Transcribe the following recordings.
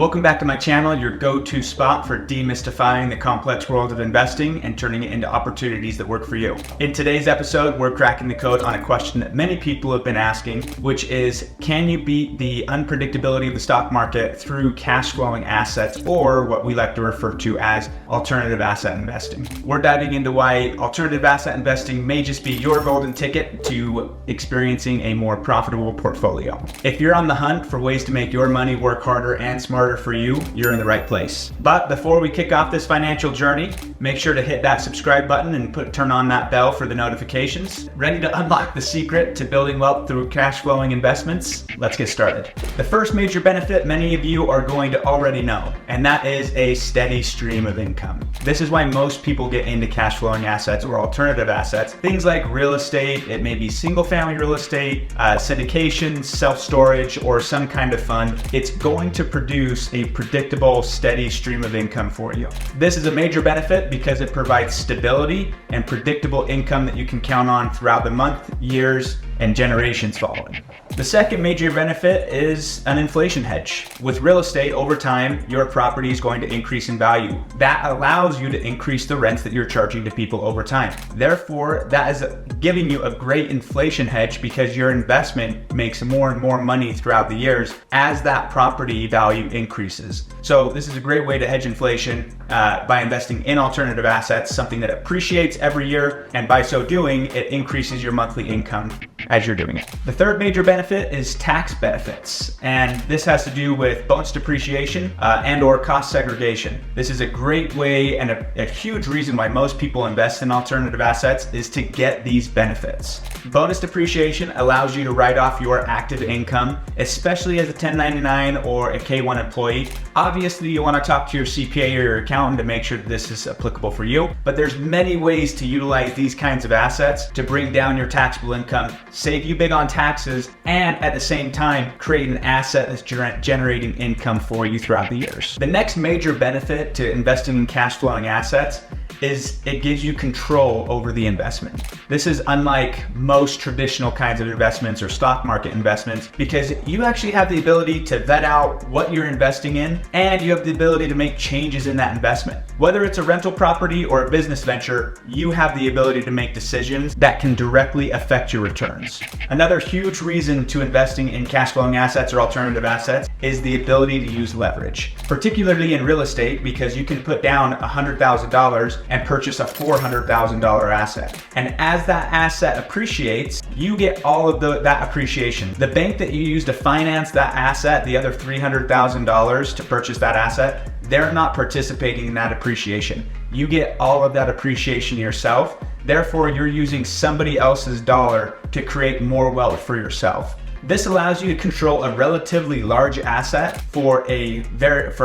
Welcome back to my channel, your go-to spot for demystifying the complex world of investing and turning it into opportunities that work for you. In today's episode, we're cracking the code on a question that many people have been asking, which is, can you beat the unpredictability of the stock market through cash flowing assets, or what we like to refer to as alternative asset investing? We're diving into why alternative asset investing may just be your golden ticket to experiencing a more profitable portfolio. If you're on the hunt for ways to make your money work harder and smarter for you, you're in the right place. But before we kick off this financial journey, make sure to hit that subscribe button and turn on that bell for the notifications. Ready to unlock the secret to building wealth through cash flowing investments? Let's get started. The first major benefit many of you are going to already know, and that is a steady stream of income. This is why most people get into cash flowing assets or alternative assets. Things like real estate, it may be single family real estate, syndication, self-storage, or some kind of fund. It's going to produce a predictable, steady stream of income for you. This is a major benefit because it provides stability and predictable income that you can count on throughout the month, years, and generations following. The second major benefit is an inflation hedge. With real estate, over time, your property is going to increase in value. That allows you to increase the rents that you're charging to people over time. Therefore, that is giving you a great inflation hedge because your investment makes more and more money throughout the years as that property value increases. So this is a great way to hedge inflation by investing in alternative assets, something that appreciates every year, and by so doing, it increases your monthly income as you're doing it. The third major benefit is tax benefits, and this has to do with bonus depreciation and or cost segregation. This is a great way and a huge reason why most people invest in alternative assets is to get these benefits. Bonus depreciation allows you to write off your active income, especially as a 1099 or a K-1 employee. Obviously, you want to talk to your CPA or your accountant to make sure that this is applicable for you, but there's many ways to utilize these kinds of assets to bring down your taxable income, save you big on taxes, and at the same time, create an asset that's generating income for you throughout the years. The next major benefit to investing in cash flowing assets is it gives you control over the investment. This is unlike most traditional kinds of investments or stock market investments because you actually have the ability to vet out what you're investing in, and you have the ability to make changes in that investment. Whether it's a rental property or a business venture, you have the ability to make decisions that can directly affect your returns. Another huge reason to investing in cash flowing assets or alternative assets is the ability to use leverage, particularly in real estate, because you can put down $100,000 and purchase a $400,000 asset. And as that asset appreciates, you get all of that appreciation. The bank that you use to finance that asset, the other $300,000 to purchase that asset, they're not participating in that appreciation. You get all of that appreciation yourself. Therefore, you're using somebody else's dollar to create more wealth for yourself. This allows you to control a relatively large asset for a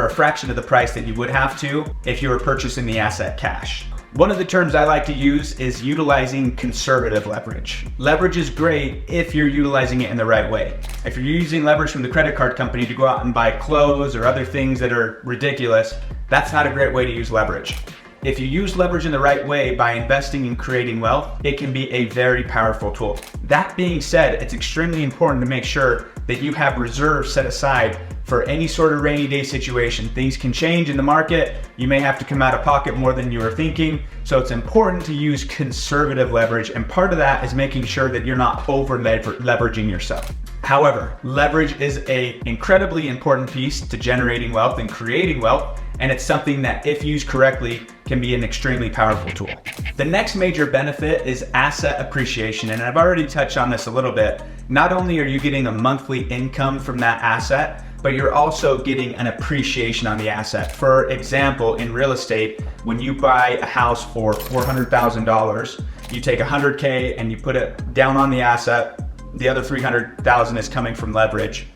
fraction of the price that you would have to if you were purchasing the asset cash. One of the terms I like to use is utilizing conservative leverage. Leverage is great if you're utilizing it in the right way. If you're using leverage from the credit card company to go out and buy clothes or other things that are ridiculous, that's not a great way to use leverage. If you use leverage in the right way by investing in creating wealth, it can be a very powerful tool. That being said, it's extremely important to make sure that you have reserves set aside for any sort of rainy day situation. Things can change in the market. You may have to come out of pocket more than you were thinking. So it's important to use conservative leverage. And part of that is making sure that you're not over leveraging yourself. However, leverage is an incredibly important piece to generating wealth and creating wealth. And it's something that, if used correctly, can be an extremely powerful tool. The next major benefit is asset appreciation. And I've already touched on this a little bit. Not only are you getting a monthly income from that asset, but you're also getting an appreciation on the asset. For example, in real estate, when you buy a house for $400,000, you take $100K and you put it down on the asset. The other $300,000 is coming from leverage.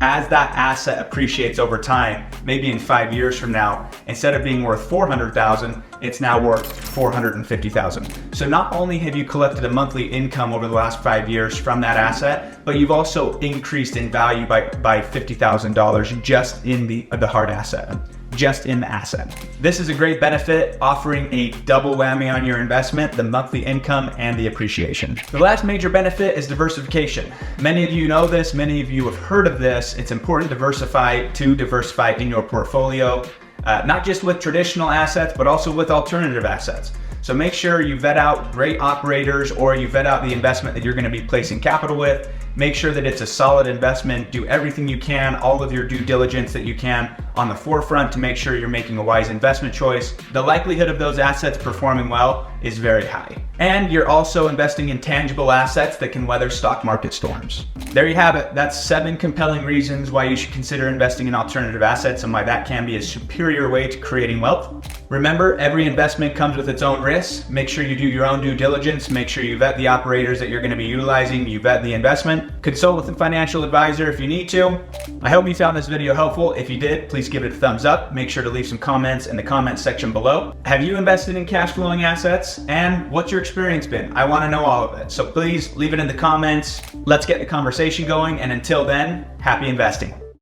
As that asset appreciates over time, maybe in 5 years from now, instead of being worth $400,000, it's now worth $450,000. So not only have you collected a monthly income over the last 5 years from that asset, but you've also increased in value by $50,000 just in the hard asset. just in the asset. This is a great benefit, offering a double whammy on your investment, the monthly income and the appreciation. The last major benefit is diversification. Many of you know this, many of you have heard of this. It's important to diversify in your portfolio, not just with traditional assets, but also with alternative assets. So make sure you vet out great operators, or you vet out the investment that you're going to be placing capital with. Make sure that it's a solid investment. Do everything you can, all of your due diligence that you can on the forefront to make sure you're making a wise investment choice. The likelihood of those assets performing well is very high. And you're also investing in tangible assets that can weather stock market storms. There you have it. That's 7 compelling reasons why you should consider investing in alternative assets and why that can be a superior way to creating wealth. Remember, every investment comes with its own risks. Make sure you do your own due diligence. Make sure you vet the operators that you're going to be utilizing. You vet the investment. Consult with a financial advisor if you need to. I hope you found this video helpful. If you did, please give it a thumbs up. Make sure to leave some comments in the comment section below. Have you invested in cash flowing assets? And what's your experience been? I want to know all of it. So please leave it in the comments. Let's get the conversation going. And until then, happy investing.